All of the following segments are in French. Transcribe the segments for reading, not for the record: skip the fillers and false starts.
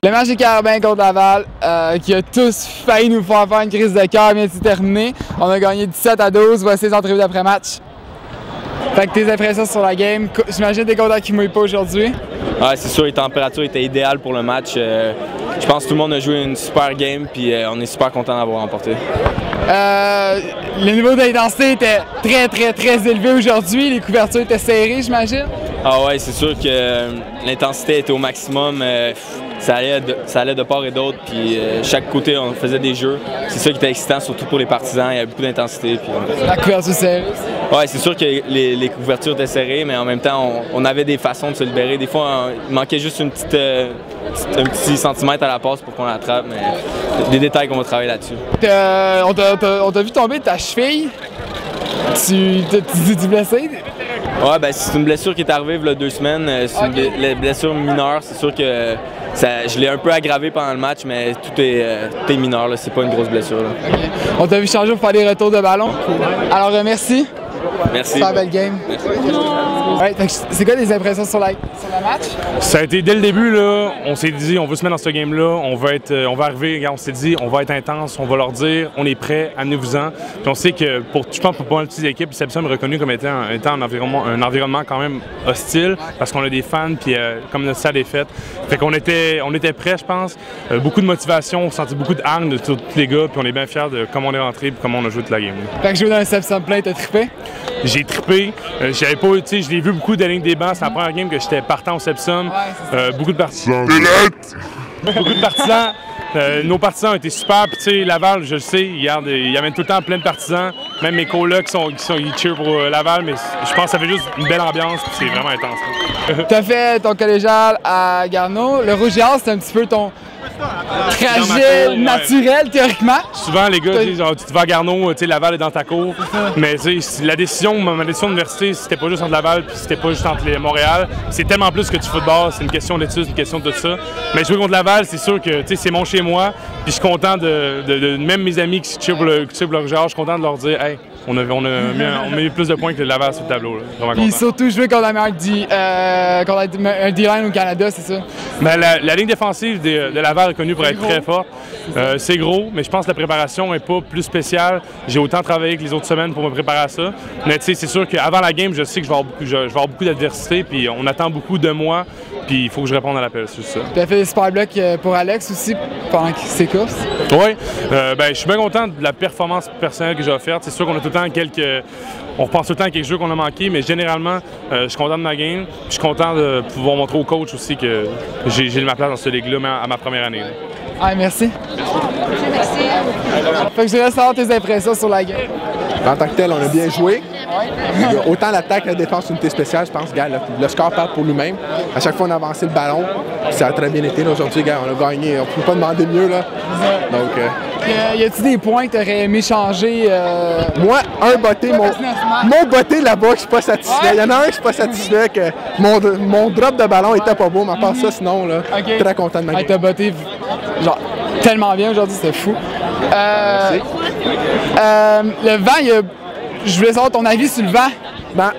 Le match des Carabins contre Laval, qui a tous failli nous faire une crise de cœur, vient de terminer. On a gagné 17-12. Voici les entrevues d'après-match. Fait que tes impressions sur la game, j'imagine que t'es content qu'il ne mouille pas aujourd'hui. Ouais, c'est sûr, les températures étaient idéales pour le match. Je pense que tout le monde a joué une super game, puis on est super content d'avoir remporté. Le niveau d'intensité était très élevé aujourd'hui. Les couvertures étaient serrées, j'imagine. Ah ouais, c'est sûr que l'intensité était au maximum. Ça allait de part et d'autre, puis chaque côté, on faisait des jeux. C'est ça qui était excitant, surtout pour les partisans. Il y avait beaucoup d'intensité. La couverture serrée. Ouais, c'est sûr que les couvertures étaient serrées, mais en même temps, on avait des façons de se libérer. Des fois, il manquait juste un petit centimètre à la passe pour qu'on l'attrape, mais des détails qu'on va travailler là-dessus. On t'a vu tomber de ta cheville. Tu blessé? Ouais, ben c'est une blessure qui est arrivée il y a 2 semaines. C'est une blessure mineure. C'est sûr que je l'ai un peu aggravé pendant le match, mais tout est mineur. C'est pas une grosse blessure. Là. Okay. On t'a vu changer pour faire des retours de ballon. Alors, merci. Merci. Super belle game. Merci. Ouais, c'est quoi tes impressions sur le match? Ça a été dès le début, là, on s'est dit on veut se mettre dans ce game-là, on va arriver, on s'est dit on va être intense, on va leur dire on est prêt, amenez-vous-en. Puis on sait que je pense pour pas mal de petites équipes, Sepsum est reconnu comme étant un environnement quand même hostile parce qu'on a des fans, puis comme notre salle est faite. Fait qu'on était prêts, je pense. Beaucoup de motivation, on sentait beaucoup de hargne de tous les gars, puis on est bien fiers de comment on est rentré et comment on a joué toute la game. Fait que jouer dans un Sepsum plein, t'as trippé? J'ai trippé. J'avais pas, tu sais, je l'ai vu beaucoup de la ligne des bancs. C'est la première game que j'étais partant au Sepsum. Beaucoup de partisans. Beaucoup de partisans. Nos partisans ont été super. Puis, tu sais, Laval, je le sais, ils amènent tout le temps plein de partisans. Même mes colocs ils cheer pour Laval, mais je pense que ça fait juste une belle ambiance. Puis, c'est vraiment intense. Tu as fait ton collégial à Garneau. Le Rouge et Or, c'est un petit peu ton trajet naturel, théoriquement. Souvent, les gars disent tu vas à Garneau, tu sais, Laval est dans ta cour. Mais ma décision d'université, c'était pas juste entre Laval puis c'était pas juste entre Montréal. C'est tellement plus que du football, c'est une question d'études, c'est une question de tout ça. Mais jouer contre Laval, c'est sûr que c'est mon chez moi. Puis je suis content de même mes amis qui cheer pour le Rouge et Or, je suis content de leur dire hey, on a mis plus de points que Laval sur le tableau. Puis surtout jouer contre la meilleure un D-line au Canada, c'est ça? Mais la ligne défensive de Laval est connue pour être très forte. C'est gros, mais je pense que la préparation n'est pas plus spéciale. J'ai autant travaillé que les autres semaines pour me préparer à ça. Mais c'est sûr qu'avant la game, je sais que je vais avoir beaucoup d'adversité, puis on attend beaucoup de moi, puis il faut que je réponde à l'appel, c'est ça. Tu as fait des super blocs pour Alex aussi pendant ses courses? Oui, je suis bien content de la performance personnelle que j'ai offerte. C'est sûr qu'on a tout le temps on repense tout le temps à quelques jeux qu'on a manqués, mais généralement, je suis content de ma game. Je suis content de pouvoir montrer au coach aussi que j'ai ma place dans ce ligue-là à ma première année. Ah, merci. Fait que je voudrais savoir tes impressions sur la game. En tant que tel, on a bien joué. Autant l'attaque que la défense, unité spéciale, je pense, gars, le score parle pour lui-même. À chaque fois, on a avancé le ballon. Ça a très bien été. Aujourd'hui, gars, on a gagné. On ne peut pas demander mieux. Là. Donc, y a-t-il des points que tu aurais aimé changer? Moi, un botté, mon botté là-bas, je suis pas satisfait. Il y en a un que je suis pas satisfait, que mon drop de ballon était pas beau, mais à part ça, sinon, là, très content de ma game. T'as botté genre, tellement bien aujourd'hui, c'était fou. Merci. Le vent, je voulais savoir ton avis sur le vent. Ben,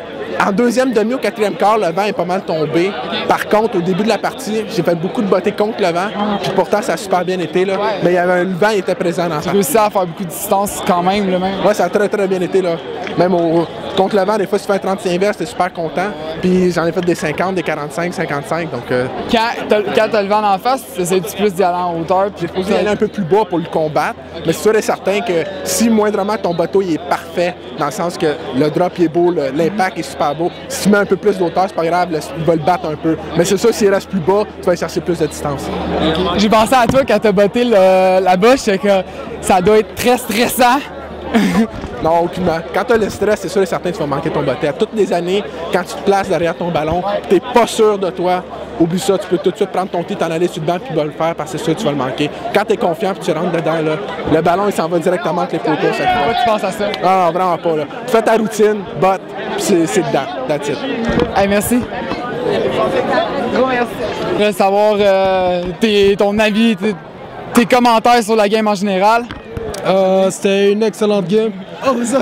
en deuxième demi, au quatrième quart, le vent est pas mal tombé. Par contre, au début de la partie, j'ai fait beaucoup de bottées contre le vent. Puis pourtant, ça a super bien été. Là. Mais le vent était présent dans ça. J'ai réussi à faire beaucoup de distance quand même. Oui, ça a très bien été. Là. Même contre le vent, des fois, si tu fais un 35 verges, t'es super content. Puis j'en ai fait des 50, des 45, 55. Donc, Quand t'as le vent en face, tu essaies plus d'y aller en hauteur. J'ai posé aller un peu plus bas pour le combattre. Mais c'est sûr et certain que si moindrement ton bateau il est parfait, dans le sens que le drop il est beau, l'impact est super beau, si tu mets un peu plus d'auteur, c'est pas grave, il va le battre un peu. Mais c'est ça, s'il reste plus bas, tu vas chercher plus de distance. Okay. J'ai pensé à toi quand t'as botté la bouche, que ça doit être très stressant. Non, aucunement. Quand tu as le stress, c'est sûr et certain que tu vas manquer ton botté. À toutes les années, quand tu te places derrière ton ballon, tu n'es pas sûr de toi, oublie ça. Tu peux tout de suite prendre ton thé, t'en aller sur le banc, puis tu vas le faire parce que c'est sûr que tu vas le manquer. Quand tu es confiant et tu rentres dedans, là, le ballon, il s'en va directement avec les poteaux. Pourquoi tu penses à ça? Non, vraiment pas. Là. Tu fais ta routine, botte, puis c'est dedans. That's it. Hey, merci. Gros merci. Je voudrais savoir ton avis, tes commentaires sur la game en général. C'était une excellente game. Oh, ça!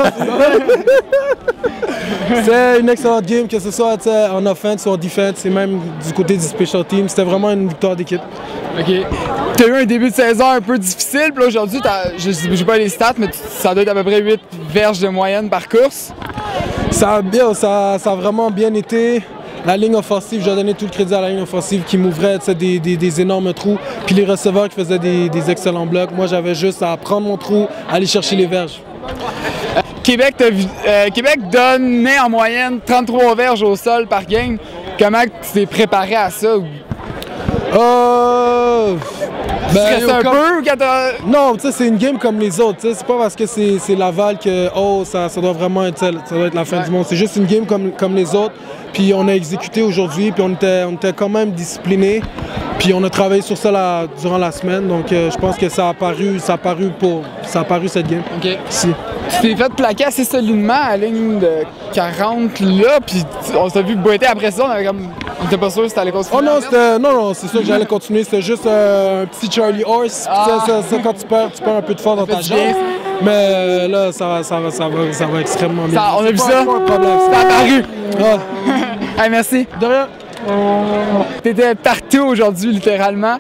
C'était une excellente game, que ce soit en offense ou en defense, et même du côté du special team. C'était vraiment une victoire d'équipe. OK. Tu as eu un début de saison un peu difficile, puis aujourd'hui, je sais pas les stats, mais ça doit être à peu près 8 verges de moyenne par course. Ça a vraiment bien été. La ligne offensive, j'ai donné tout le crédit à la ligne offensive qui m'ouvrait des énormes trous, puis les receveurs qui faisaient des excellents blocs. Moi, j'avais juste à prendre mon trou, aller chercher les verges. Québec donnait en moyenne 33 verges au sol par game. Comment tu t'es préparé à ça? Tu stresses un peu? Non, tu sais, c'est une game comme les autres. C'est pas parce que c'est Laval que ça doit vraiment être, ça doit être la fin du monde. C'est juste une game comme les autres. Puis on a exécuté aujourd'hui, puis on était quand même disciplinés. Puis on a travaillé sur ça durant la semaine. Donc je pense que ça a paru cette game. OK. Si. Tu t'es fait plaquer assez solidement à la ligne de 40 là, puis on s'est vu boiter après ça, on était pas sûr si t'allais continuer. Oh non, c'est sûr que j'allais continuer, c'était juste un petit Charlie Horse. Ça, quand tu perds un peu de force dans ta jambe. Mais là, ça va extrêmement bien. On a vu ça, c'est apparu. Hey, merci. De rien. T'étais partout aujourd'hui, littéralement.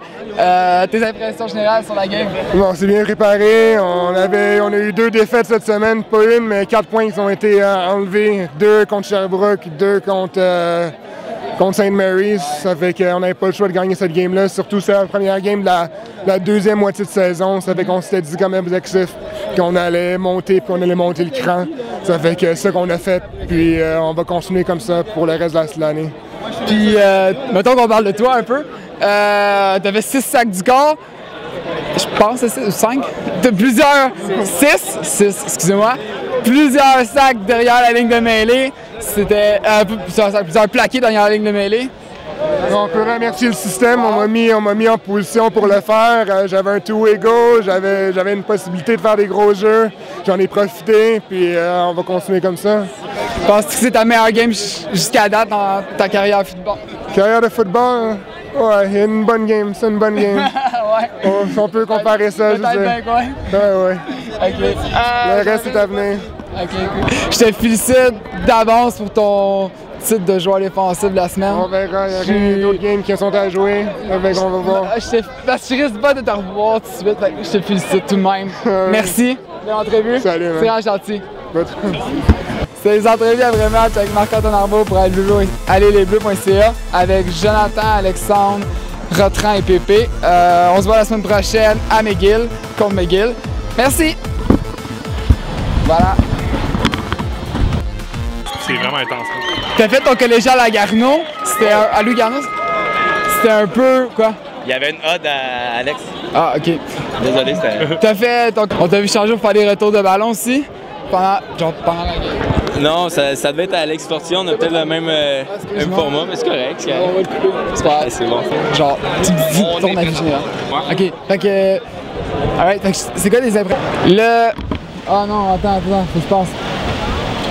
Tes impressions générales sur la game? Bon, c'est bien préparé. On a eu 2 défaites cette semaine, pas une, mais 4 points qui ont été enlevés. 2 contre Sherbrooke, 2 contre St. Mary's. Ça fait qu'on n'avait pas le choix de gagner cette game-là. Surtout, c'est la première game de la deuxième moitié de saison. Ça fait qu'on s'était dit comme objectif qu'on allait monter, puis qu'on allait monter le cran. Ça fait que c'est ça qu'on a fait. Puis on va continuer comme ça pour le reste de l'année. Puis, mettons qu'on parle de toi un peu. T'avais 6 sacs du corps. Je pense que c'est 6 ou 5. T'as plusieurs. 6, excusez-moi. Plusieurs sacs derrière la ligne de mêlée. C'était plusieurs plaqués derrière la ligne de mêlée. On peut remercier le système. On m'a mis en position pour le faire. J'avais un two-way go. J'avais une possibilité de faire des gros jeux. J'en ai profité. Puis on va continuer comme ça. Penses-tu que c'est ta meilleure game jusqu'à date dans ta carrière de football? Carrière de football? Ouais, une bonne game. C'est une bonne game. Ouais. On peut comparer ça, je sais. Peut-être quoi? Ouais. OK. Le reste est à venir. OK, cool. Je te félicite d'avance pour ton titre de joueur défensif de la semaine. On verra, il y a d'autres games qui sont à jouer. On va voir. Parce que je risque pas de te revoir tout de suite. Je te félicite tout de même. Merci de l'entrevue. Salut, man. C'est vraiment gentil. C'est les entrevues après match avec Marc-Antoine Arbault pour allezlebleux.ca avec Jonathan, Alexandre, Rotran et Pépé. On se voit la semaine prochaine à McGill, contre McGill. Merci! Voilà. C'est vraiment intense. T'as fait ton collégial à Garneau. C'était à Louis Garneau. C'était un peu quoi? Il y avait une ode à Alex. Ah, OK. Désolé, c'était... T'as fait on t'a vu changer pour faire des retours de ballon aussi? Pendant la game? Non, ça devait être à Alex Fortier. On a peut-être le même format, mais c'est correct. On va le couper. C'est pas grave. C'est bon. Genre, tu me dis ton avis général. OK. Fait que... Alright, fait que c'est quoi des impressions? Ah non, attends, faut que je pense.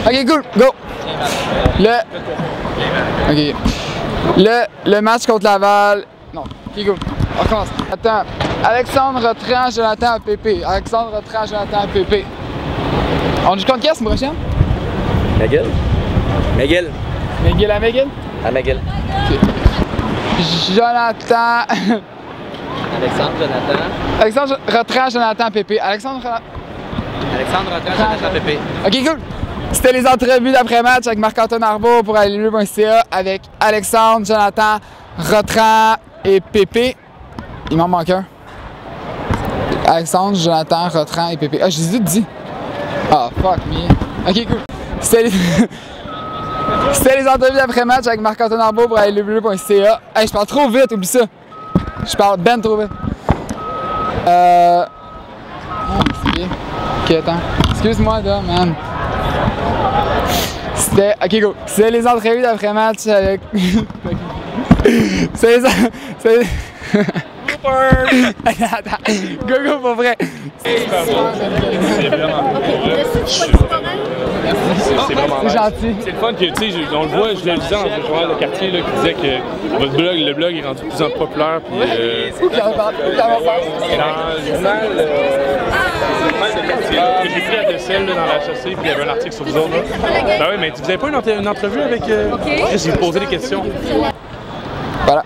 OK, cool, go! Le match contre Laval... Non, OK, go. On recommence. Attends. Alexandre Rotran, Jonathan Pépé. Alexandre Rotran, Jonathan Pépé. On joue contre qui la semaine prochaine? McGill. McGill à McGill? À McGill. OK. Jonathan... Alexandre Rotran, Jonathan Pépé. Alexandre Rotran, Jonathan Pépé. OK, cool. C'était les entrevues d'après-match avec Marc-Antoine Arbault pour allezlebleux.ca avec Alexandre, Jonathan, Rotran et Pépé. Il m'en manque un. Alexandre, Jonathan, Rotran et Pépé. Ah, je les ai dit. Ah, fuck me. OK, cool. C'était les entrevues d'après-match avec Marc-Antoine Arbault pour allezlebleux.ca. Hey, je parle trop vite, oublie ça. Je parle ben trop vite. Ah, c'est bien. OK, attends. Excuse-moi, là, man. C'était... OK, go. C'était les entrevues d'après-match avec... C'est les... Attends. Go, pour vrai. C'est vraiment C'est gentil. C'est le fun que, tu sais, on le voit, je le disais dans le journal de quartier là, qui disait que votre blog, le blog est rendu de plus en plus populaire. Puis, Où qu'il en parle? dans le journal... J'ai pris la vaisselle là, dans la chaussée, puis il y avait un article sur vous autres. Ben oui, mais vous n'avez pas une entrevue avec... Chris, il vous posait des questions. Voilà.